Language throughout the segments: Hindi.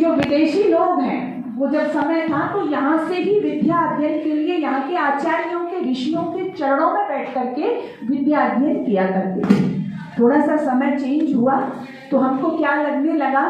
जो विदेशी लोग हैं वो जब समय था तो यहाँ से ही विद्या अध्ययन के लिए यहाँ के आचार्यों के ऋषियों के चरणों में बैठ करके विद्या अध्ययन किया करते थे। थोड़ा सा समय चेंज हुआ तो हमको क्या लगने लगा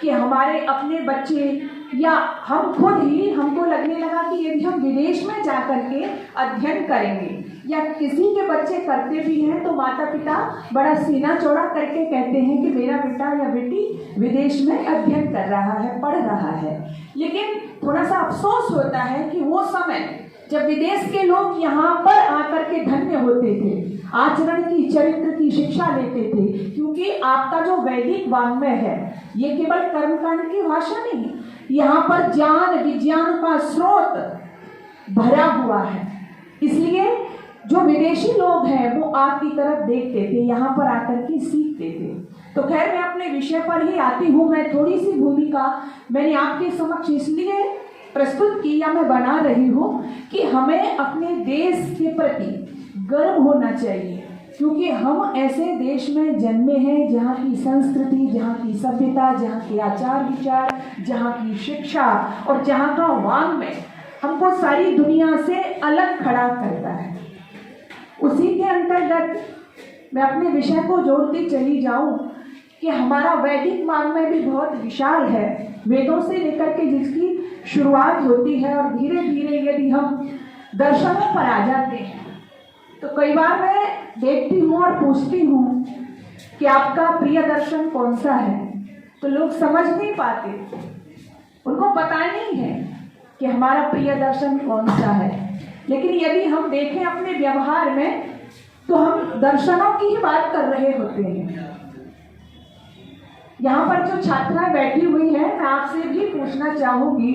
कि हमारे अपने बच्चे या हम खुद ही हमको लगने लगा कि यदि हम विदेश में जा करके अध्ययन करेंगे या किसी के बच्चे करते भी हैं तो माता पिता बड़ा सीना चौड़ा करके कहते हैं कि मेरा बेटा या बेटी विदेश में अध्ययन कर रहा है, पढ़ रहा है। लेकिन थोड़ा सा अफसोस होता है कि वो समय जब विदेश के लोग यहाँ पर आकर के धन्य होते थे, आचरण की, चरित्र की शिक्षा लेते थे, क्योंकि आपका जो वैदिक वाङ्मय है ये केवल कर्मकांड की भाषा नहीं, यहाँ पर ज्ञान विज्ञान का स्रोत भरा हुआ है। इसलिए जो विदेशी लोग हैं वो आपकी तरफ देखते थे, यहाँ पर आकर के सीखते थे। तो खैर मैं अपने विषय पर ही आती हूँ। मैं थोड़ी सी भूमिका मैंने आपके समक्ष इसलिए प्रस्तुत की या मैं बना रही हूँ कि हमें अपने देश के प्रति गर्व होना चाहिए, क्योंकि हम ऐसे देश में जन्मे हैं जहाँ की संस्कृति, जहाँ की सभ्यता, जहाँ के आचार विचार, जहाँ की शिक्षा और जहाँ का वाङ्मय हमको सारी दुनिया से अलग खड़ा करता है। उसी के अंतर्गत मैं अपने विषय को जोड़ती चली जाऊं कि हमारा वैदिक वाङ्मय भी बहुत विशाल है, वेदों से लेकर के जिसकी शुरुआत होती है। और धीरे धीरे यदि हम दर्शनों पर आ जाते हैं तो कई बार मैं देखती हूँ और पूछती हूँ कि आपका प्रिय दर्शन कौन सा है, तो लोग समझ नहीं पाते, उनको पता नहीं है कि हमारा प्रिय दर्शन कौन सा है। लेकिन यदि हम देखें अपने व्यवहार में तो हम दर्शनों की ही बात कर रहे होते हैं। यहाँ पर जो छात्राएं बैठी हुई है, मैं आपसे भी पूछना चाहूंगी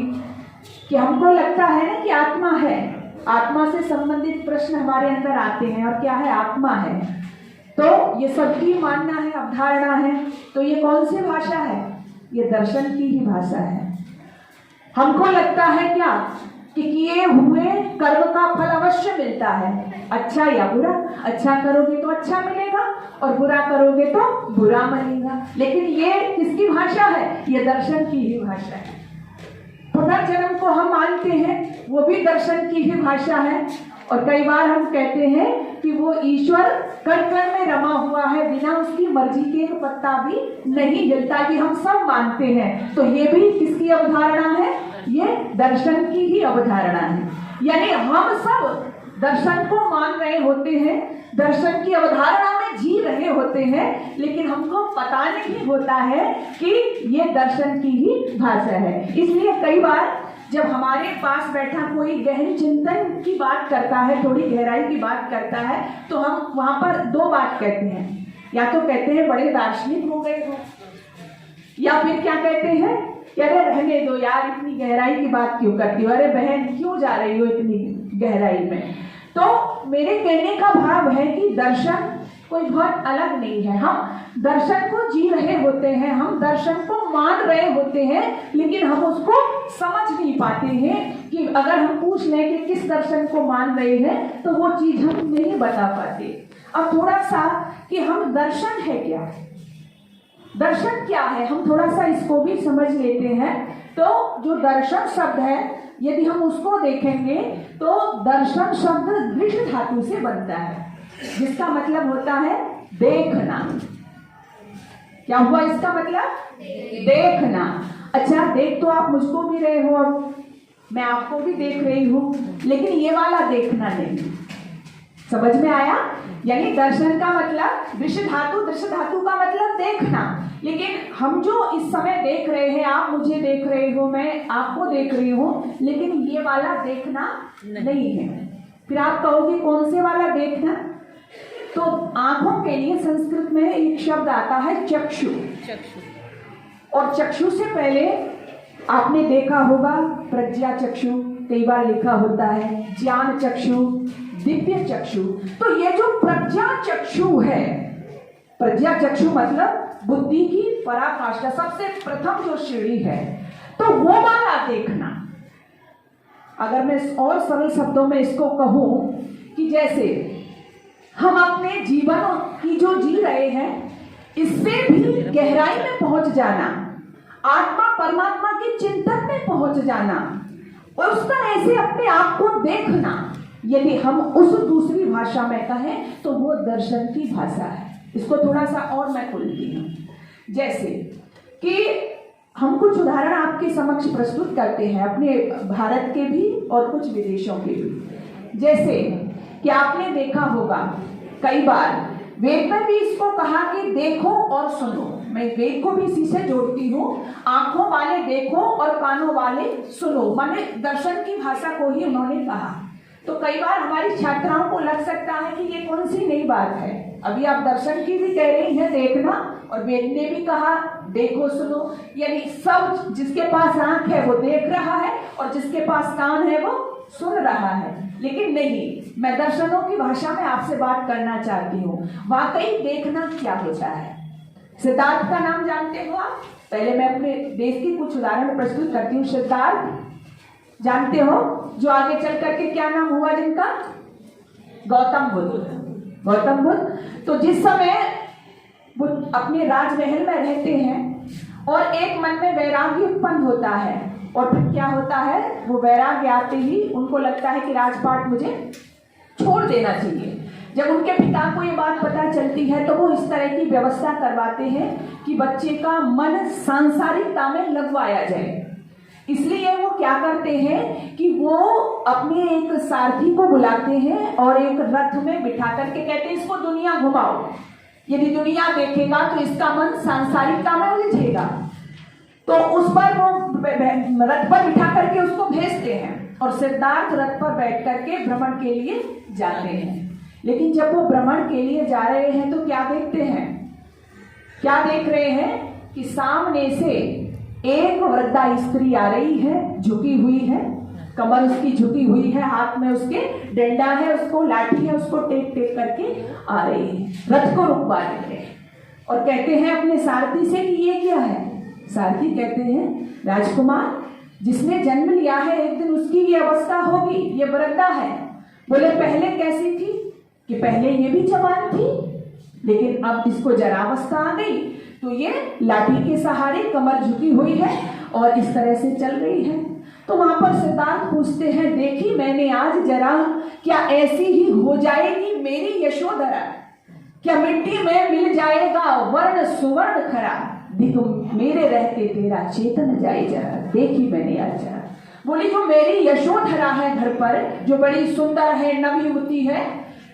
कि हमको लगता है ना कि आत्मा है, आत्मा से संबंधित प्रश्न हमारे अंदर आते हैं, और क्या है, आत्मा है। तो ये सबकी मानना है, अवधारणा है। तो ये कौन सी भाषा है, ये दर्शन की ही भाषा है। हमको लगता है क्या कि किए हुए कर्म का फल अवश्य मिलता है, अच्छा या बुरा। अच्छा करोगे तो अच्छा मिलेगा और बुरा करोगे तो बुरा मिलेगा। लेकिन ये किसकी भाषा है, ये दर्शन की ही भाषा है। पुनर्जन्म को हम मानते हैं, वो भी दर्शन की ही भाषा है। और कई बार हम कहते हैं कि वो ईश्वर कण कण में रमा हुआ है, बिना उसकी मर्जी के एक पत्ता भी नहीं हिलता, कि हम सब मानते हैं। तो ये भी किसकी अवधारणा है, ये दर्शन की ही अवधारणा है। यानी हम सब दर्शन को मान रहे होते हैं, दर्शन की अवधारणा में जी रहे होते हैं, लेकिन हमको पता नहीं होता है कि ये दर्शन की ही भाषा है। इसलिए कई बार जब हमारे पास बैठा कोई गहन चिंतन की बात करता है, थोड़ी गहराई की बात करता है, तो हम वहां पर दो बात कहते हैं। या तो कहते हैं बड़े दार्शनिक हो गए हो, या फिर क्या कहते हैं, अरे रहने दो यार, इतनी गहराई की बात क्यों करती हो, अरे बहन क्यों जा रही हो इतनी गहराई में। तो मेरे कहने का भाव है कि दर्शन कोई बहुत अलग नहीं है। हम दर्शन को जी रहे होते हैं, हम दर्शन को मान रहे होते हैं, लेकिन हम उसको समझ नहीं पाते हैं। कि अगर हम पूछ लें कि किस दर्शन को मान रहे हैं तो वो चीज हम नहीं बता पाते। अब थोड़ा सा कि हम दर्शन है क्या, दर्शन क्या है, हम थोड़ा सा इसको भी समझ लेते हैं। तो जो दर्शन शब्द है, यदि हम उसको देखेंगे तो दर्शन शब्द दृश्य धातु से बनता है, जिसका मतलब होता है देखना। क्या हुआ इसका मतलब, देखना। अच्छा, देख तो आप मुझको भी रहे हो, अब मैं आपको भी देख रही हूं, लेकिन ये वाला देखना नहीं। समझ में आया? यानी दर्शन का मतलब दृश्य धातु का मतलब देखना। लेकिन हम जो इस समय देख रहे हैं, आप मुझे देख रहे हो, मैं आपको देख रही हूँ, लेकिन ये वाला देखना नहीं है। फिर आप कहोगे कौन से वाला देखना? तो आंखों के लिए संस्कृत में एक शब्द आता है चक्षु। और चक्षु से पहले आपने देखा होगा प्रज्ञा चक्षु, कई बार लिखा होता है ज्ञान चक्षु, दिव्य चक्षु। तो ये जो प्रज्ञा चक्षु है, प्रज्ञा चक्षु मतलब बुद्धि की पराकाष्ठा, सबसे प्रथम जो श्रेणी है, तो वो वाला देखना। अगर मैं और सरल शब्दों में इसको कहूं कि जैसे हम अपने जीवन की जो जी रहे हैं, इससे भी गहराई में पहुंच जाना, आत्मा परमात्मा के के चिंतन में पहुंच जाना और उसका ऐसे अपने आप को देखना, यदि हम उस दूसरी भाषा में कहें तो वो दर्शन की भाषा है। इसको थोड़ा सा और मैं खोलती हूँ, जैसे कि हम कुछ उदाहरण आपके समक्ष प्रस्तुत करते हैं अपने भारत के भी और कुछ विदेशों के भी। जैसे कि आपने देखा होगा कई बार वेद में भी इसको कहा कि देखो और सुनो। मैं वेद को भी इसी से जोड़ती हूँ, आंखों वाले देखो और कानों वाले सुनो, माने दर्शन की भाषा को ही उन्होंने कहा। तो कई बार हमारी छात्राओं को लग सकता है कि ये कौन सी नई बात है, अभी आप दर्शन की भी कह रही हैं देखना, और वेद ने भी कहा देखो सुनो, यानी सब जिसके पास आंख है वो देख रहा है और जिसके पास कान है वो सुन रहा है। लेकिन नहीं, मैं दर्शनों की भाषा में आपसे बात करना चाहती हूँ, वाकई देखना क्या होता है। सिद्धार्थ का नाम जानते हो आप? पहले मैं अपने देश की कुछ उदाहरण प्रस्तुत करती हूँ। सिद्धार्थ जानते हो, जो आगे चल करके क्या नाम हुआ जिनका? गौतम बुद्ध। गौतम बुद्ध तो जिस समय वो अपने राजमहल में रहते हैं और एक मन में वैराग्य उत्पन्न होता है, और फिर क्या होता है, वो वैराग्य आते ही उनको लगता है कि राजपाट मुझे छोड़ देना चाहिए। जब उनके पिता को ये बात पता चलती है तो वो इस तरह की व्यवस्था करवाते हैं कि बच्चे का मन सांसारिकता में लगवाया जाए। इसलिए वो क्या करते हैं कि वो अपने एक सारथी को बुलाते हैं और एक रथ में बिठा करके कहते हैं इसको दुनिया घुमाओ, यदि दुनिया देखेगा तो इसका मन सांसारिकता में उलझेगा। तो उस पर वो रथ पर बिठा करके उसको भेजते हैं और सिद्धार्थ रथ पर बैठ करके भ्रमण के लिए जाते हैं। लेकिन जब वो भ्रमण के लिए जा रहे हैं तो क्या देखते हैं, क्या देख रहे हैं कि सामने से एक वृद्धा स्त्री आ रही है, झुकी हुई है, कमर उसकी झुकी हुई है, हाथ में उसके डंडा है, उसको लाठी है, उसको टेक टेक करके आ रही है। रथ को रुकवा देते हैं और कहते हैं अपने सारथी से कि ये क्या है। सारथी कहते हैं राजकुमार, जिसने जन्म लिया है एक दिन उसकी ये अवस्था होगी, ये वृद्धा है। बोले पहले कैसी थी? कि पहले ये भी जवान थी, लेकिन अब इसको जरावस्था आ गई तो ये लाठी के सहारे कमर झुकी हुई है और इस तरह से चल रही है। तो वहां पर सिद्धार्थ पूछते हैं, देखी मैंने आज जरा, क्या ऐसी ही हो जाएगी मेरी यशोधरा? क्या मिट्टी में मिल जाएगा वर्ण सुवर्ण खरा? देखो मेरे रहते तेरा चेतन जाए जरा, देखी मैंने आज जरा। बोली जो मेरी यशोधरा है घर पर, जो बड़ी सुंदर है, नवयुवती है,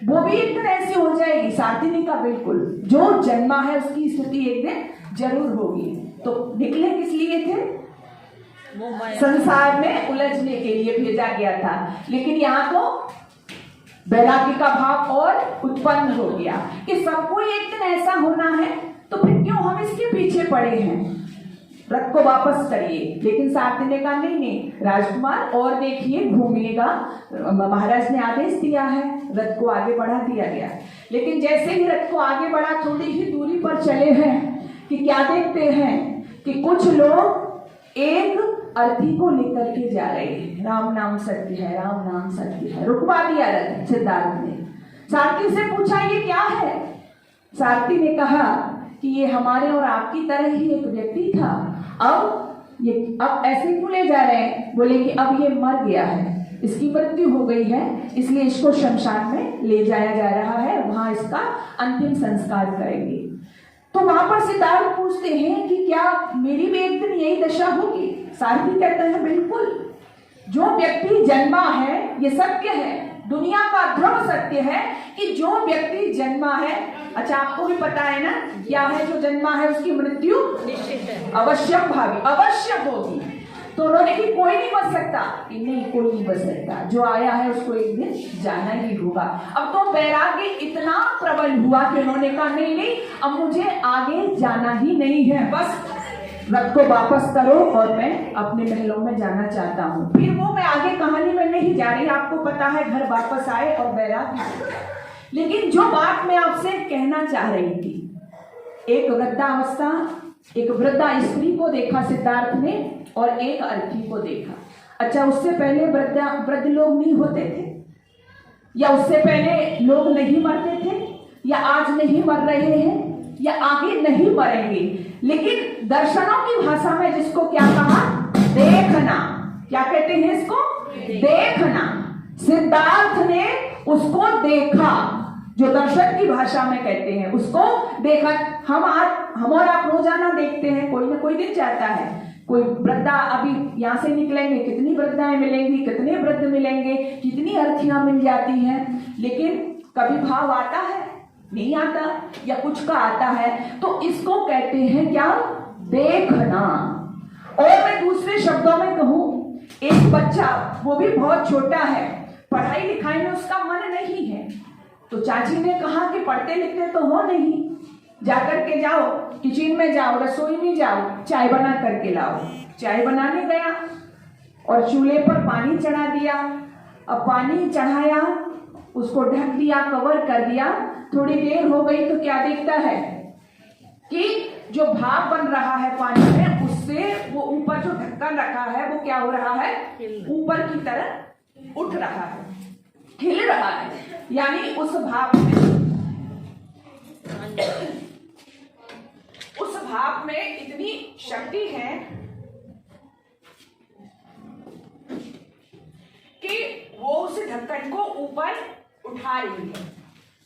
वो भी एक दिन ऐसी हो जाएगी। सारथी ने कहा बिल्कुल, जो जन्मा है उसकी स्थिति एक दिन जरूर होगी। तो निकले किस लिए थे? संसार में उलझने के लिए भेजा गया था। लेकिन यहाँ तो वैराग्य का भाव और उत्पन्न हो गया कि सबको एक दिन ऐसा होना है, तो फिर क्यों हम इसके पीछे पड़े हैं, रथ को वापस करिए। लेकिन सारथी ने कहा नहीं राजकुमार, और देखिए घूमिएगा, महाराज ने आदेश दिया है। रथ को आगे बढ़ा दिया गया। लेकिन जैसे ही रथ को आगे बढ़ा, थोड़ी ही दूरी पर चले हैं कि क्या देखते हैं कि कुछ लोग एक अर्थी को लेकर के जा रहे हैं। राम नाम सत्य है, राम नाम सत्य है। रुकवा दिया रथ सिद्धार्थ ने। सारथी से पूछा ये क्या है? सारथी ने कहा कि ये हमारे और आपकी तरह ही एक व्यक्ति था, अब ऐसे क्यों ले जा रहे हैं? बोले कि अब ये मर गया है, इसकी मृत्यु हो गई है, इसलिए इसको शमशान में ले जाया जा रहा है, वहां इसका अंतिम संस्कार करेंगे। तो वहां पर सिद्धार्थ पूछते हैं कि क्या मेरी भी एक दिन यही दशा होगी? सारथी कहते हैं बिल्कुल, जो व्यक्ति जन्मा है ये सत्य है, दुनिया का ध्रुव सत्य है कि जो व्यक्ति जन्मा है, अच्छा आपको भी पता है ना क्या है, जो जन्मा है उसकी मृत्यु निश्चित है, अवश्य भावी, अवश्य होगी। तो उन्होंने कि कोई नहीं बच सकता, नहीं कोई नहीं बच सकता, जो आया है उसको एक दिन जाना ही होगा। अब तो वैराग्य इतना प्रबल हुआ कि उन्होंने कहा नहीं अब मुझे आगे जाना ही नहीं है, बस रथ को वापस करो और मैं अपने महलों में जाना चाहता हूँ। फिर वो मैं आगे कहानी में नहीं जा रही, आपको पता है घर वापस आए और वैराग्य। लेकिन जो बात मैं आपसे कहना चाह रही थी, एक वृद्धावस्था, एक वृद्धा स्त्री को देखा सिद्धार्थ ने और एक अर्थी को देखा। अच्छा उससे पहले वृद्ध लोग नहीं होते थे, या उससे पहले लोग नहीं मरते थे, या आज नहीं मर रहे हैं, या आगे नहीं मरेंगे। लेकिन दर्शनों की भाषा में जिसको क्या कहा, क्या कहते हैं इसको? देखना। सिद्धार्थ ने उसको देखा, जो दर्शन की भाषा में कहते हैं, उसको देखा। हम और आप रोजाना देखते हैं, कोई ना कोई दिन जाता है, कोई वृद्धा, अभी यहाँ से निकलेंगे कितनी वृद्धाएं मिलेंगी, कितने वृद्ध मिलेंगे, कितनी अर्थियां मिल जाती हैं, लेकिन कभी भाव आता है? नहीं आता, या कुछ का आता है। तो इसको कहते हैं क्या? देखना। और मैं दूसरे शब्दों में कहूं, एक बच्चा, वो भी बहुत छोटा है, पढ़ाई लिखाई में उसका मन नहीं है, तो चाची ने कहा कि पढ़ते लिखते तो हो नहीं, जाकर के जाओ, किचन में जाओ, रसोई में जाओ, चाय बना करके लाओ। चाय बनाने गया और चूल्हे पर पानी चढ़ा दिया। अब पानी चढ़ाया, उसको ढक दिया, कवर कर दिया। थोड़ी देर हो गई तो क्या देखता है कि जो भाप बन रहा है पानी में, उससे वो ऊपर जो ढक्कन रखा है वो क्या हो रहा है? ऊपर की तरफ उठ रहा है, हिल रहा है। यानी उस भाप में इतनी शक्ति है कि वो उस ढक्कन को ऊपर उठा रही है।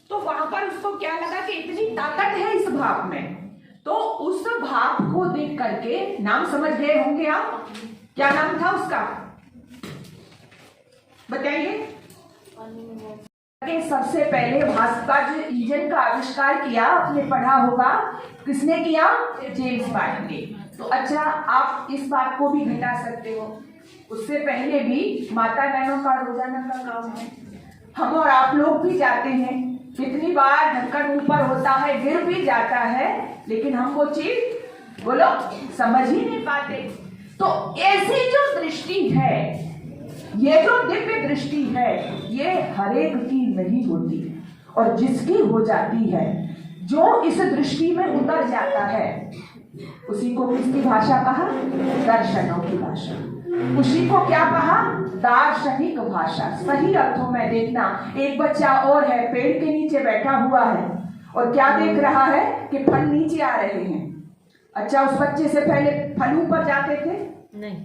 तो वहां पर उसको क्या लगा कि इतनी ताकत है इस भाप में। तो उस भाप को देख करके, नाम समझ गए होंगे आप, क्या नाम था उसका? बताइए। सबसे पहले भास्कर इंजन का आविष्कार किया, आपने पढ़ा होगा, किसने किया? जेम्स वाट ने। तो अच्छा, आप इस बात को भी घटा सकते हो, उससे पहले भी माता बहनों का रोजाना का काम है। हम और आप लोग भी जाते हैं, कितनी बार ढक्कन ऊपर होता है, गिर भी जाता है, लेकिन हम वो चीज बोलो समझ ही नहीं पाते। तो ऐसी जो दृष्टि है, ये जो दिव्य दृष्टि है, ये हरेक की नहीं होती, और जिसकी हो जाती है, जो इस दृष्टि में उतर जाता है, उसी को किसकी भाषा कहा? दर्शनों की भाषा। उसी को क्या कहा? दार्शनिक भाषा। सही अर्थों में देखना, एक बच्चा और है, पेड़ के नीचे बैठा हुआ है और क्या देख रहा है कि फल नीचे आ रहे हैं। अच्छा, उस बच्चे से पहले फल ऊपर जाते थे? नहीं।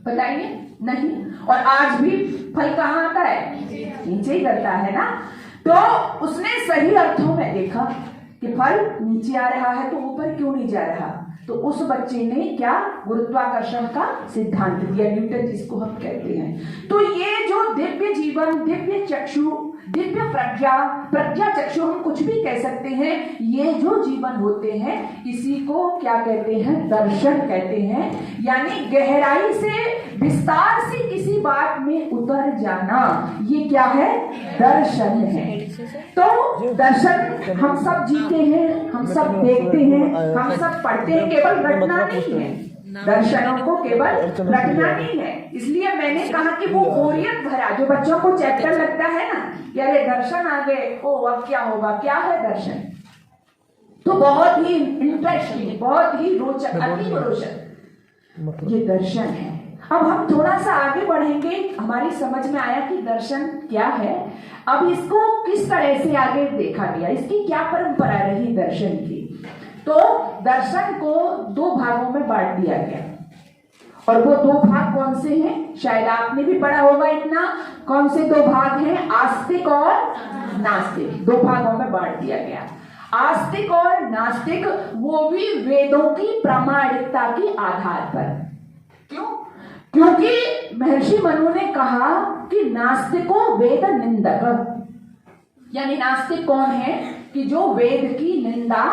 बताइए, नहीं। और आज भी फल कहाँ आता है? नीचे ही करता है ना। तो उसने सही अर्थों में देखा कि फल नीचे आ रहा है, तो ऊपर क्यों नहीं जा रहा? तो उस बच्चे ने क्या? गुरुत्वाकर्षण का सिद्धांत दिया, न्यूटन जिसको हम कहते हैं। तो ये जो दिव्य जीवन, दिव्य चक्षु, दिव्य प्रज्ञा चक्षु, हम कुछ भी कह सकते हैं, ये जो जीवन होते हैं, इसी को क्या कहते हैं? दर्शन कहते हैं। यानी गहराई से, विस्तार से किसी बात में उतर जाना, ये क्या है? दर्शन है। तो दर्शन हम सब जीते हैं, हम सब देखते हैं, हम सब पढ़ते हैं, केवल रटना नहीं है, दर्शनों को केवल रटना नहीं है। इसलिए मैंने कहा कि वो बोरियत भरा, जो बच्चों को चैप्टर लगता है ना, यार ये दर्शन आ गए, ओ अब क्या होगा, क्या है दर्शन? तो बहुत ही इंटरेस्टिंग, बहुत ही रोचक, अति रोचक ये दर्शन है। अब हम थोड़ा सा आगे बढ़ेंगे, हमारी समझ में आया कि दर्शन क्या है। अब इसको किस तरह से आगे देखा गया, इसकी क्या परंपरा रही दर्शन की। तो दर्शन को दो भागों में बांट दिया गया, और वो दो भाग कौन से हैं? शायद आपने भी पढ़ा होगा इतना। कौन से दो भाग हैं? आस्तिक और नास्तिक, दो भागों में बांट दिया गया। आस्तिक और नास्तिक, वो भी वेदों की प्रामाणिकता के आधार पर। क्यों? क्योंकि महर्षि मनु ने कहा कि नास्तिको वेद निंदक, यानी नास्तिक कौन है? कि जो वेद की निंदा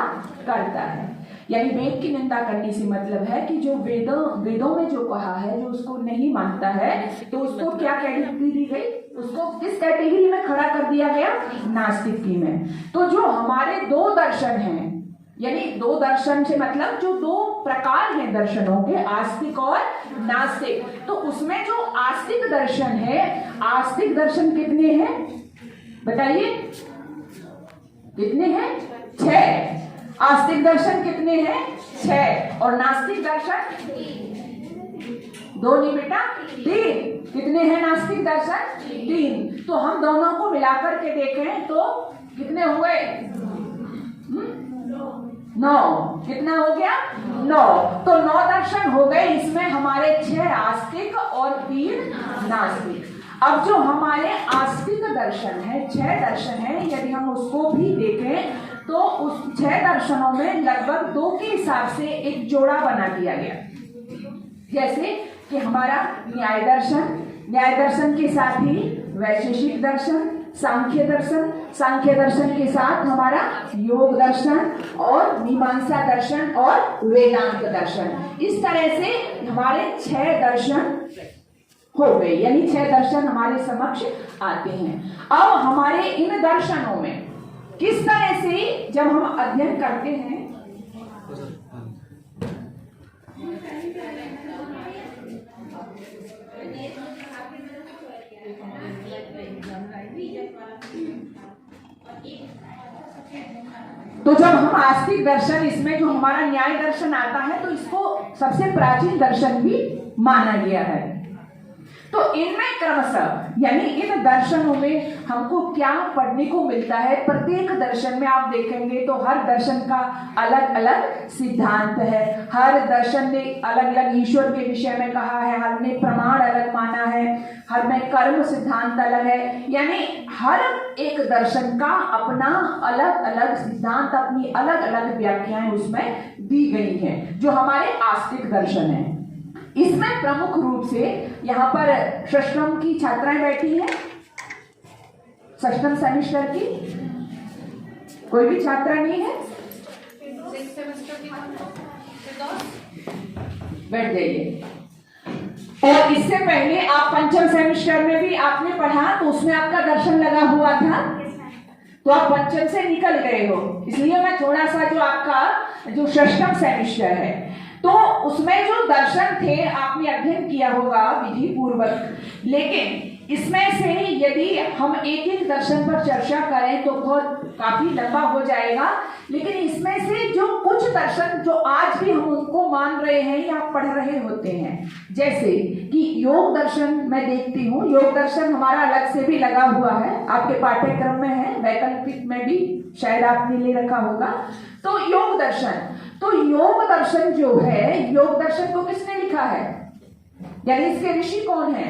करता है। यानी वेद की निंदा करने से मतलब है कि जो वेदों में जो कहा है, जो उसको नहीं मानता है, तो उसको क्या कैटेगरी दी गई? उसको किस कैटेगरी में खड़ा कर दिया गया? नास्तिक की में। तो जो हमारे दो दर्शन हैं, यानी दो दर्शन से मतलब जो दो प्रकार हैं दर्शनों के, आस्तिक और नास्तिक, तो उसमें जो आस्तिक दर्शन है, आस्तिक दर्शन कितने हैं बताइए? कितने हैं? 6। आस्तिक दर्शन कितने हैं? 6। और नास्तिक दर्शन 2 नहीं बेटा, 3। कितने हैं नास्तिक दर्शन? 3। तो हम दोनों को मिलाकर के देखें तो कितने हुए? 9। कितना हो गया? 9। तो 9 दर्शन हो गए। इसमें हमारे 6 आस्तिक और 3 नास्तिक। अब जो हमारे आस्तिक दर्शन है, 6 दर्शन है, यदि हम उसको भी देखें तो उस 6 दर्शनों में लगभग 2 के हिसाब से एक जोड़ा बना दिया गया। जैसे कि हमारा न्याय दर्शन के साथ ही वैशेषिक दर्शन, सांख्य दर्शन के साथ हमारा योग दर्शन और मीमांसा दर्शन और वेदांत दर्शन। इस तरह से हमारे 6 दर्शन हो गए, यानी 6 दर्शन हमारे समक्ष आते हैं। अब हमारे इन दर्शनों में किस तरह से जब हम अध्ययन करते हैं, तो जब हम आस्तिक दर्शन, इसमें जो हमारा न्याय दर्शन आता है, तो इसको सबसे प्राचीन दर्शन भी माना गया है। तो इनमें क्रमशः, यानी इन दर्शनों में हमको क्या पढ़ने को मिलता है, प्रत्येक दर्शन में आप देखेंगे तो हर दर्शन का अलग अलग सिद्धांत है। हर दर्शन ने अलग अलग ईश्वर के विषय में कहा है, हर ने प्रमाण अलग माना है, हर में कर्म सिद्धांत अलग है। यानी हर एक दर्शन का अपना अलग अलग सिद्धांत, अपनी अलग अलग व्याख्याएं उसमें दी गई हैं, जो हमारे आस्तिक दर्शन है। इसमें प्रमुख रूप से यहाँ पर षष्ठम की छात्राएं बैठी हैं, षष्ठम सेमेस्टर की कोई भी छात्रा नहीं है, बैठ जाइए। और इससे पहले आप पंचम सेमेस्टर में भी आपने पढ़ा, तो उसमें आपका दर्शन लगा हुआ था, तो आप पंचम से निकल गए हो। इसलिए मैं थोड़ा सा जो आपका जो षष्ठम सेमेस्टर है, तो उसमें जो दर्शन थे आपने अध्ययन किया होगा विधि पूर्वक, लेकिन इसमें से यदि हम एक एक दर्शन पर चर्चा करें तो बहुत काफी लंबा हो जाएगा। लेकिन इसमें से जो कुछ दर्शन जो आज भी हम उनको मान रहे हैं या पढ़ रहे होते हैं, जैसे कि योग दर्शन मैं देखती हूँ, योग दर्शन हमारा अलग से भी लगा हुआ है, आपके पाठ्यक्रम में है, वैकल्पिक में भी शायद आपने ले रखा होगा। तो योग दर्शन जो है, योग दर्शन को किसने लिखा है, यानी इसके ऋषि कौन है,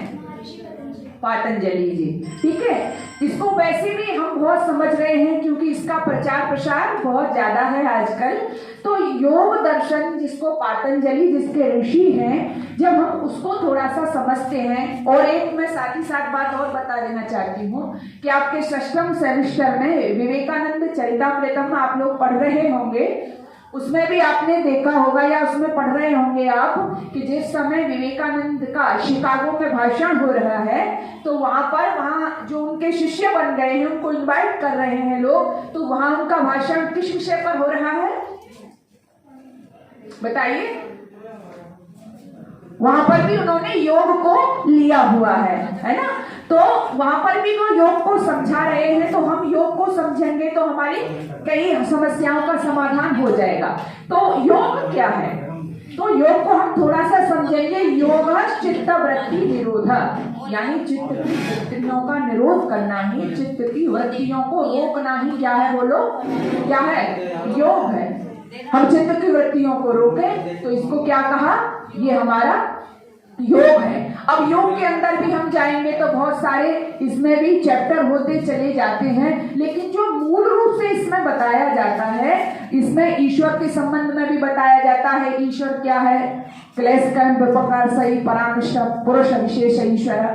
पातंजलि जी। ठीक है, इसको वैसे भी हम बहुत समझ रहे हैं क्योंकि इसका प्रचार प्रसार बहुत ज्यादा है आजकल। तो योग दर्शन जिसको पातंजलि, जिसके ऋषि हैं, जब हम उसको थोड़ा सा समझते हैं, और एक मैं साथ ही साथ बात और बता देना चाहती हूँ कि आपके षष्ठम सेमेस्टर में विवेकानंद चरितामृतम आप लोग पढ़ रहे होंगे, उसमें भी आपने देखा होगा या उसमें पढ़ रहे होंगे आप कि जिस समय विवेकानंद का शिकागो में भाषण हो रहा है, तो वहां जो उनके शिष्य बन गए हैं उनको इनवाइट कर रहे हैं लोग, तो वहां उनका भाषण किस विषय पर हो रहा है बताइए। वहां पर भी उन्होंने योग को लिया हुआ है ना, तो वहां पर भी वो योग को समझा रहे हैं। तो हम योग को समझेंगे तो हमारी कई समस्याओं का समाधान हो जाएगा। तो योग क्या है, तो योग को हम थोड़ा सा समझेंगे। योग चित्त वृत्ति निरोध, यानी चित्त की वृत्तियों का निरोध करना ही, चित्त की वृत्तियों को रोकना ही क्या है, बोलो क्या है, योग है। हम चित्त की वृत्तियों को रोकें तो इसको क्या कहा, ये हमारा योग है। अब योग के अंदर भी हम जाएंगे तो बहुत सारे इसमें भी चैप्टर होते चले जाते हैं, लेकिन जो मूल रूप से इसमें बताया जाता है, इसमें ईश्वर के संबंध में भी बताया जाता है। ईश्वर क्या है, क्लेश प्रकार सही परामर्श पुरुष विशेष ईश्वर,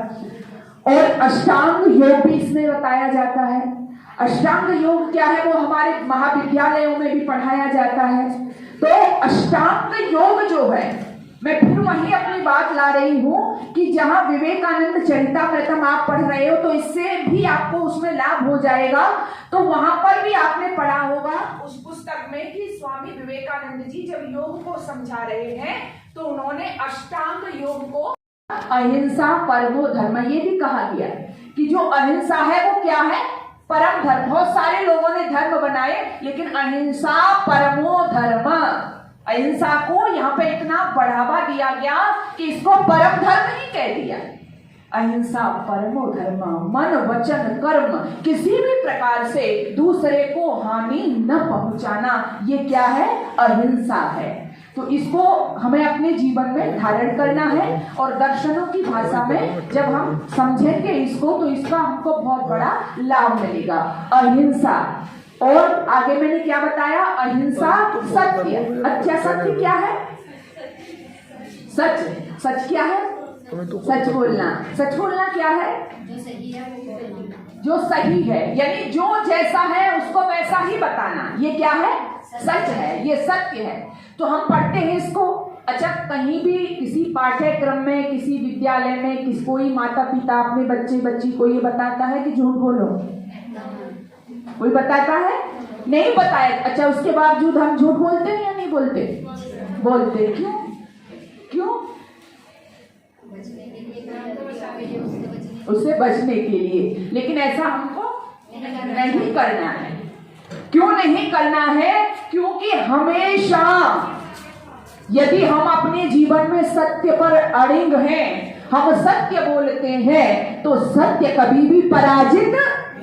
और अष्टांग योग भी इसमें बताया जाता है। अष्टांग योग क्या है, वो हमारे महाविद्यालयों में भी पढ़ाया जाता है। तो अष्टांग योग जो है, मैं फिर वही अपनी बात ला रही हूँ कि जहाँ विवेकानंद चरितामृतम आप पढ़ रहे हो, तो इससे भी आपको उसमें लाभ हो जाएगा। तो वहां पर भी आपने पढ़ा होगा उस पुस्तक में कि स्वामी विवेकानंद जी जब योग को समझा रहे हैं, तो उन्होंने अष्टांग योग को अहिंसा परमो धर्म, ये भी कहा गया कि जो अहिंसा है वो क्या है, परम धर्म। बहुत सारे लोगों ने धर्म बनाए, लेकिन अहिंसा परमो धर्म, अहिंसा को यहाँ पे इतना बढ़ावा दिया गया कि इसको परम धर्म ही कह दिया। अहिंसा परमो धर्म, मन वचन कर्म किसी भी प्रकार से दूसरे को हानि न पहुंचाना, ये क्या है, अहिंसा है। तो इसको हमें अपने जीवन में धारण करना है, और दर्शनों की भाषा में जब हम समझेंगे इसको तो इसका हमको बहुत बड़ा लाभ मिलेगा। अहिंसा, और आगे मैंने क्या बताया, अहिंसा सत्य। अच्छा, सत्य क्या है? सच। सच क्या है? सच बोलना। सच बोलना क्या है? जो सही है, यानी जो जैसा है उसको वैसा ही बताना, ये क्या है? सच है, ये सत्य है। तो हम पढ़ते हैं इसको। अच्छा, कहीं भी किसी पाठ्यक्रम में, किसी विद्यालय में कोई माता पिता अपने बच्चे बच्ची को ये बताता है कि झूठ बोलो? कोई बताता है? नहीं बताया। अच्छा, उसके बावजूद हम झूठ बोलते हैं या नहीं बोलते? बोलते। क्यों? क्यों? उससे बचने के लिए। लेकिन ऐसा हमको नहीं करना है। क्यों नहीं करना है? क्योंकि हमेशा यदि हम अपने जीवन में सत्य पर अड़िग हैं, हम सत्य बोलते हैं, तो सत्य कभी भी पराजित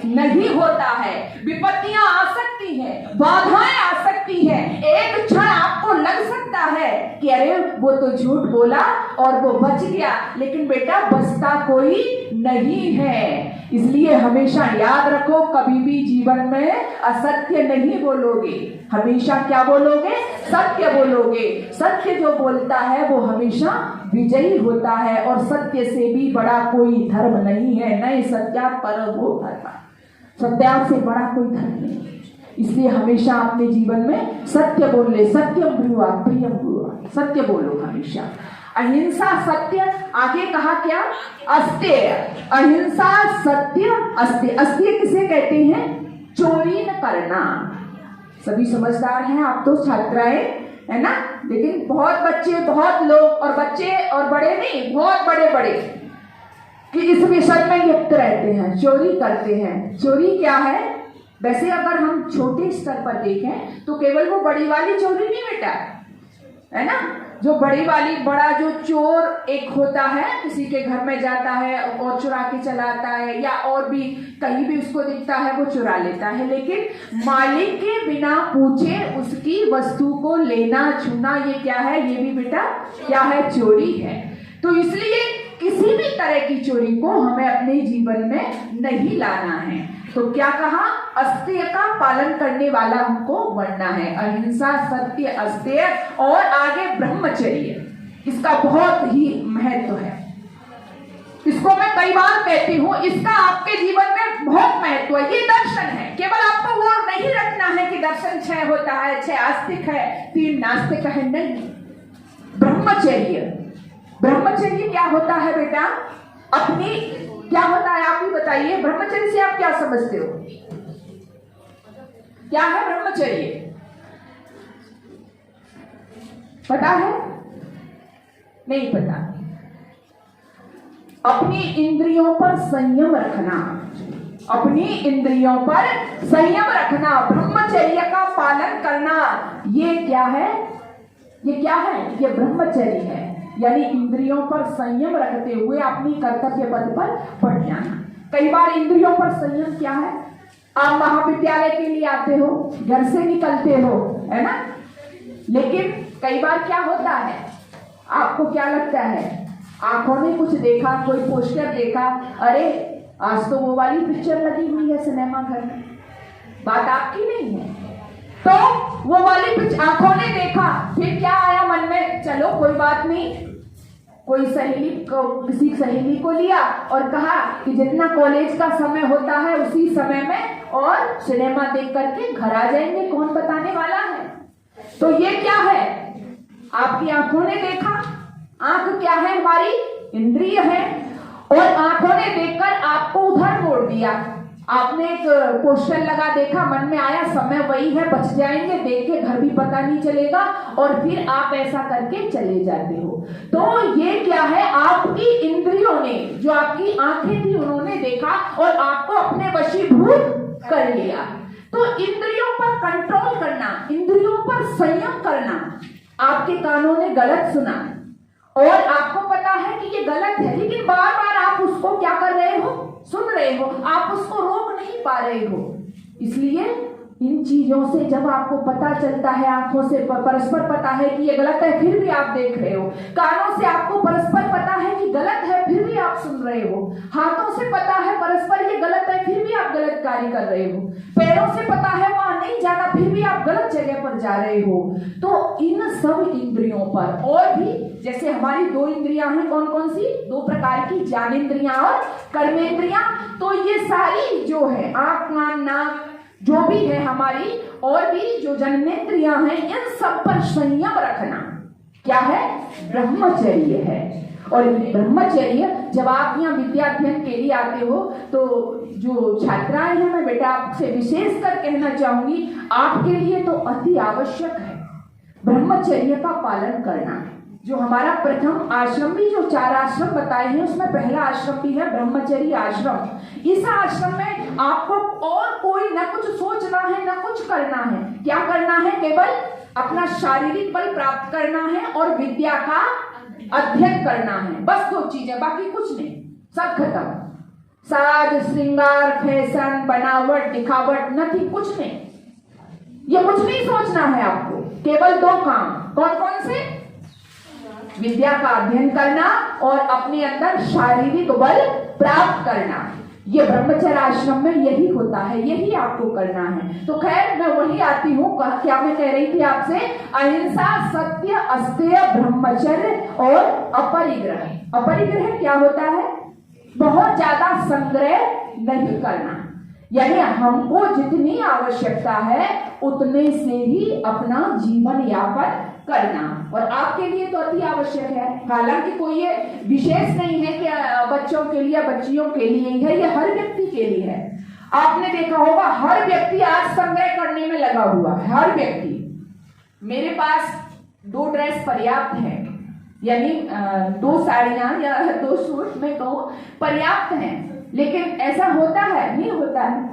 नहीं होता है। विपत्तियां आ सकती हैं, बाधाएं आ सकती हैं, एक क्षण आपको लग सकता है कि अरे वो तो झूठ बोला और वो बच गया, लेकिन बेटा बचता कोई नहीं है। इसलिए हमेशा याद रखो, कभी भी जीवन में असत्य नहीं बोलोगे, हमेशा क्या बोलोगे? सत्य बोलोगे। सत्य जो बोलता है वो हमेशा विजयी होता है, और सत्य से भी बड़ा कोई धर्म नहीं है। नए सत्यात परमो धर्म, सत्यात से बड़ा कोई धर्म नहीं। इसलिए हमेशा अपने जीवन में सत्य बोले। सत्यम ब्रुवा प्रियम ब्रुवा, सत्य बोलो हमेशा। अहिंसा सत्य, आगे कहा क्या? अस्तेय। अहिंसा सत्य अस्तेय। अस्तेय किसे कहते हैं? चोरी न करना। सभी समझदार हैं आप तो, छात्राएं, है ना? लेकिन बहुत बच्चे, बहुत लोग, और बच्चे और बड़े नहीं, बहुत बड़े बड़े कि इस विषय में लिप्त रहते हैं, चोरी करते हैं। चोरी क्या है? वैसे अगर हम छोटे स्तर पर देखें तो केवल वो बड़ी वाली चोरी नहीं बेटा, है ना? जो बड़ी वाली, बड़ा जो चोर एक होता है, किसी के घर में जाता है और चुरा के चला आता है, या और भी कहीं भी उसको दिखता है वो चुरा लेता है, लेकिन मालिक के बिना पूछे उसकी वस्तु को लेना छूना, ये क्या है? ये भी बेटा क्या है? चोरी है। तो इसलिए किसी भी तरह की चोरी को हमें अपने जीवन में नहीं लाना है। तो क्या कहा? अस्तेय का पालन करने वाला हमको बनना है। अहिंसा सत्य अस्तेय, और आगे ब्रह्मचर्य, इसका बहुत ही महत्व है। इसको मैं कई बार कहती हूँ, इसका आपके जीवन में बहुत महत्व है। ये दर्शन है, केवल आपको वो नहीं रखना है कि दर्शन 6 होता है, 6 आस्तिक है, 3 नास्तिक है, नहीं। ब्रह्मचर्य, ब्रह्मचर्य क्या होता है बेटा? अपनी क्या होता है आप ही बताइए। ब्रह्मचर्य से आप क्या समझते हो? क्या है ब्रह्मचर्य? पता है? नहीं पता। अपनी इंद्रियों पर संयम रखना, अपनी इंद्रियों पर संयम रखना, ब्रह्मचर्य का पालन करना, ये क्या है? ये क्या है? ये ब्रह्मचर्य है। यानी इंद्रियों पर संयम रखते हुए अपनी कर्तव्य पथ पर बढ़ जाना। कई बार इंद्रियों पर संयम क्या है? आप महाविद्यालय के लिए आते हो, घर से निकलते हो, है ना? लेकिन कई बार क्या होता है, आपको क्या लगता है? आंखों ने कुछ देखा, कोई पोस्टर देखा, अरे आज तो वो वाली पिक्चर लगी हुई है सिनेमा घर में, बात आपकी नहीं है, तो वो वाली पिक्चर आंखों ने देखा, फिर क्या आया मन में? चलो कोई बात नहीं, कोई सहेली को, किसी सहेली को लिया और कहा कि जितना कॉलेज का समय होता है उसी समय में और सिनेमा देख करके घर आ जाएंगे, कौन बताने वाला है? तो ये क्या है? आपकी आंखों ने देखा। आंख क्या है? हमारी इंद्रिय है, और आंखों ने देखकर आपको उधर मोड़ दिया। आपने एक पोस्टर लगा, देखा, मन में आया समय वही है, बच जाएंगे, देख के घर भी पता नहीं चलेगा, और फिर आप ऐसा करके चले जाते हो। तो ये क्या है? आपकी इंद्रियों ने, जो आपकी आंखें थी उन्होंने देखा और आपको अपने वशीभूत कर लिया। तो इंद्रियों पर कंट्रोल करना, इंद्रियों पर संयम करना। आपके कानों ने गलत सुना और आपको पता है कि ये गलत है, लेकिन बार बार आप उसको क्या कर रहे हो? सुन रहे हो, आप उसको रोक नहीं पा रहे हो। इसलिए इन चीजों से जब आपको पता चलता है, आंखों से परस्पर पता है कि ये गलत है फिर भी आप देख रहे हो, कानों से आपको परस्पर पता है कि गलत है फिर भी आप सुन रहे हो, हाथों से पता है परस्पर ये गलत है फिर भी आप गलत कार्य कर रहे हो, पैरों से पता है वहां नहीं जाना फिर भी आप गलत जगह पर जा रहे हो। तो इन सब इंद्रियों पर, और भी जैसे हमारी 2 इंद्रियां हैं, कौन कौन सी? 2 प्रकार की, ज्ञानेंद्रियां और कर्मेंद्रियां। तो ये सारी जो है आंख, कान, नाक जो भी है हमारी, और भी जो जन्मेंद्रियां हैं, इन सब पर संयम रखना क्या है? ब्रह्मचर्य है। और ब्रह्मचर्य, जब आप यहाँ विद्या अध्ययन के लिए आते हो तो जो छात्राएं हैं, मैं बेटा आपसे विशेष कर कहना चाहूंगी, आपके लिए तो अति आवश्यक है ब्रह्मचर्य का पालन करना। जो हमारा प्रथम आश्रम भी, जो 4 आश्रम बताए हैं, उसमें पहला आश्रम भी है ब्रह्मचर्य आश्रम। इस आश्रम में आपको और कोई न कुछ सोचना है न कुछ करना है। क्या करना है? केवल अपना शारीरिक बल प्राप्त करना है और विद्या का अध्ययन करना है, बस 2 चीजें, बाकी कुछ नहीं, सब खत्म। साज श्रृंगार, फैशन, बनावट, दिखावट, नहीं, कुछ नहीं। ये कुछ नहीं सोचना है आपको, केवल 2 काम। कौन कौन से? विद्या का अध्ययन करना और अपने अंदर शारीरिक बल प्राप्त करना। ये ब्रह्मचर्य आश्रम में यही होता है, यही आपको करना है। तो खैर मैं वही आती हूँ, क्या मैं कह रही थी आपसे? अहिंसा, सत्य, अस्तेय, ब्रह्मचर्य और अपरिग्रह। अपरिग्रह क्या होता है? बहुत ज्यादा संग्रह नहीं करना, यानी हमको जितनी आवश्यकता है उतने से ही अपना जीवन यापन करना। और आपके लिए तो अति आवश्यक है, हालांकि कोई ये विशेष नहीं है कि बच्चों के लिए, बच्चियों के लिए ही है, ये हर व्यक्ति के लिए है। आपने देखा होगा हर व्यक्ति आज संग्रह करने में लगा हुआ है, हर व्यक्ति। मेरे पास 2 ड्रेस पर्याप्त है, यानी 2 साड़ियां या 2 सूट में कहूं पर्याप्त हैं, लेकिन ऐसा होता है? नहीं होता है।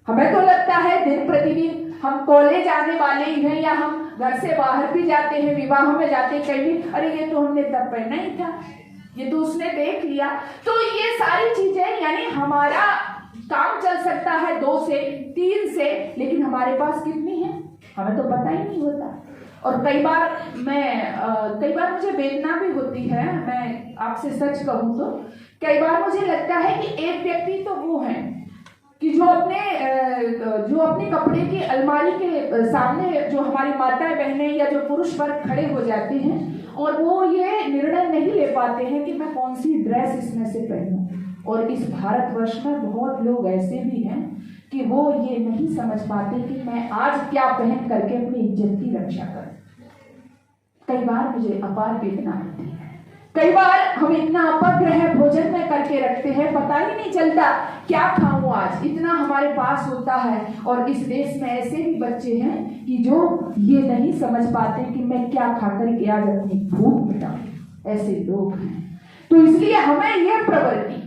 हमें तो लगता है दिन प्रतिदिन हम कॉलेज आने वाले ही हैं, या हम घर से बाहर भी जाते हैं, विवाह में जाते हैं, कहीं अरे ये तो हमने तब पहना ही था, ये तो उसने देख लिया। तो ये सारी चीजें, यानी हमारा काम चल सकता है 2 से 3 से, लेकिन हमारे पास कितनी है हमें तो पता ही नहीं होता। और कई बार मुझे वेदना भी होती है, मैं आपसे सच कहूं तो कई बार मुझे लगता है कि एक व्यक्ति तो वो है कि जो अपने कपड़े की अलमारी के सामने, जो हमारी माताएं बहनें या जो पुरुष वर्ग खड़े हो जाते हैं और वो ये निर्णय नहीं ले पाते हैं कि मैं कौन सी ड्रेस इसमें से पहनूं। और इस भारतवर्ष में बहुत लोग ऐसे भी हैं कि वो ये नहीं समझ पाते कि मैं आज क्या पहन करके अपनी इज्जत की रक्षा करूं। कई बार मुझे अपार वेदना होती है, कई बार हम इतना अपग्रह भोजन में करके रखते हैं, पता ही नहीं चलता क्या खाऊं आज, इतना हमारे पास होता है। और इस देश में ऐसे भी बच्चे हैं कि जो ये नहीं समझ पाते कि मैं क्या खाकर के आज अपनी भूख मिटाऊं, ऐसे लोग हैं। तो इसलिए हमें ये प्रवृत्ति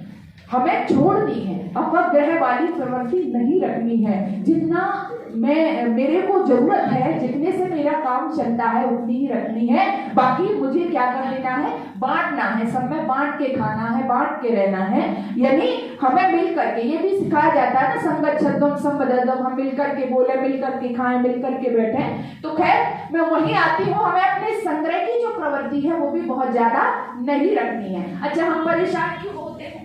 हमें छोड़नी है, अपग्रह वाली प्रवृत्ति नहीं रखनी है। जितना मेरे को जरूरत है, जितने से मेरा काम चलता है उतनी ही रखनी है, बाकी मुझे क्या कर लेना है? बांटना है, सब में बांट के खाना है, बांट के रहना है। यानी हमें मिल करके, ये भी सिखाया जाता है ना, संगच्छद्वम संवदर्दम, हम मिल करके बोले, मिल करके खाएं, मिल करके बैठे। तो खैर मैं वहीं आती हूँ, हमें अपने संग्रह की जो प्रवृत्ति है वो भी बहुत ज्यादा नहीं रखनी है। अच्छा, हम परेशान क्यों होते हैं?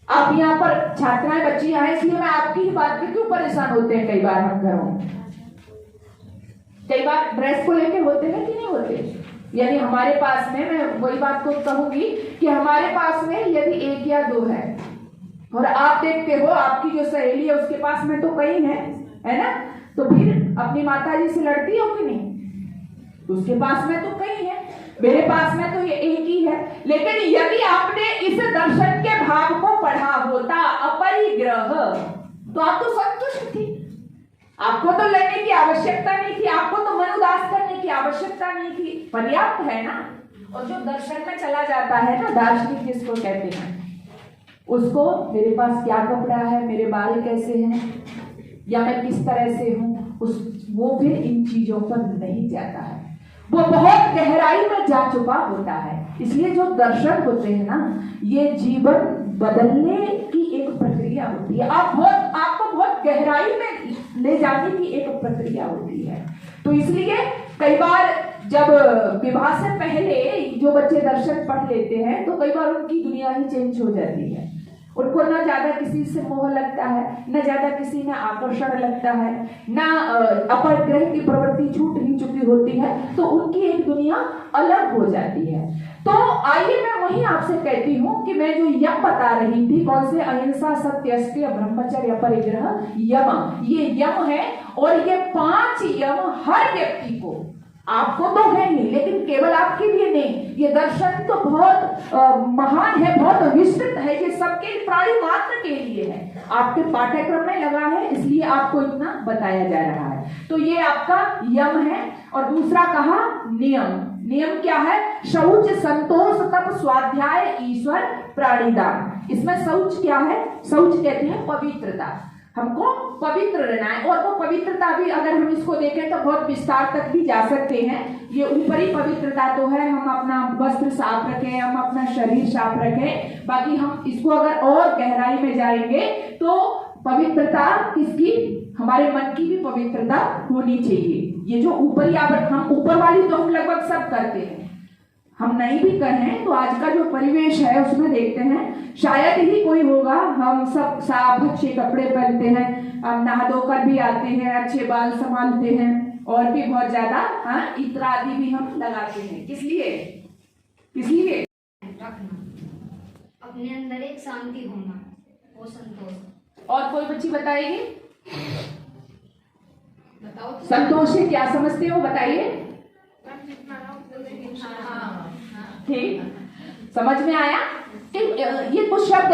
आप यहाँ पर छात्राएं, बच्ची आए, इसलिए मैं आपकी ही बात पे क्यों परेशान होते हैं? कई बार हम घरों में, कई बार ड्रेस को लेके होते हैं कि नहीं होते? यानी हमारे पास में, मैं वही बात को कहूंगी कि हमारे पास में यदि 1 या 2 है और आप देखते हो आपकी जो सहेली है उसके पास में तो कई है ना, तो फिर अपनी माता जी से लड़ती हो कि नहीं? उसके पास में तो कई है, मेरे पास में तो ये 1 ही है। लेकिन यदि आपने इस दर्शन के भाव को पढ़ा होता, अपरिग्रह, तो आप तो संतुष्ट थी, आपको तो लड़ने की आवश्यकता नहीं थी, आपको तो मन उदास करने की आवश्यकता नहीं थी, पर्याप्त है ना। और जो दर्शन में चला जाता है ना, दार्शनिक जिसको कहते हैं, उसको मेरे पास क्या कपड़ा है, मेरे बाल कैसे हैं, या मैं किस तरह से हूं, वो फिर इन चीजों पर नहीं जाता है, वो बहुत गहराई में जा चुका होता है। इसलिए जो दर्शन होते हैं ना, ये जीवन बदलने की एक प्रक्रिया होती है। आपको बहुत गहराई में ले जाने की एक प्रक्रिया होती है। तो इसलिए कई बार जब विवाह से पहले जो बच्चे दर्शन पढ़ लेते हैं तो कई बार उनकी दुनिया ही चेंज हो जाती है। उनको न ज्यादा किसी से मोह लगता है, न ज्यादा किसी में आकर्षण लगता है, न अपर ग्रह की प्रवृत्ति छूट ही चुकी होती है, तो उनकी एक दुनिया अलग हो जाती है। तो आइए मैं वही आपसे कहती हूँ कि मैं जो यम बता रही थी, कौन से, अहिंसा, सत्य, अस्त्य, ब्रह्मचर्य, परिग्रह, यम, ये यम है। और ये 5 यम हर व्यक्ति को, आपको तो है नहीं लेकिन केवल आपके लिए नहीं, ये दर्शन तो बहुत महान है, बहुत विस्तृत है, ये सबके प्राणी मात्र के लिए है, आपके पाठ्यक्रम में लगा है, इसलिए आपको इतना बताया जा रहा है। तो ये आपका यम है। और दूसरा कहा नियम। नियम क्या है? शौच, संतोष, तप, स्वाध्याय, ईश्वर, प्राणिदान। इसमें शौच क्या है? शौच कहते हैं पवित्रता, हमको पवित्र रहना है। और वो पवित्रता भी अगर हम इसको देखें तो बहुत विस्तार तक भी जा सकते हैं। ये ऊपरी पवित्रता तो है, हम अपना वस्त्र साफ रखें, हम अपना शरीर साफ रखें। बाकी हम इसको अगर और गहराई में जाएंगे तो पवित्रता किसकी? हमारे मन की भी पवित्रता होनी चाहिए। ये जो ऊपरी हम ऊपर वाली तो हम लगभग सब करते हैं, हम नहीं भी करें तो आज का जो परिवेश है उसमें देखते हैं शायद ही कोई होगा, हम सब साफ अच्छे कपड़े पहनते हैं, हम नहा धोकर भी आते हैं, अच्छे बाल संभालते हैं और भी बहुत ज्यादा इत्र आदि भी हम लगाते हैं। किस लिए? किस लिए? रखना, अपने अंदर एक शांति होना, वो संतोष। और कोई बच्ची बताएगी? बताओ तो। संतोष से क्या समझते हो, बताइए। ठीक, समझ में आया? ये कुछ शब्द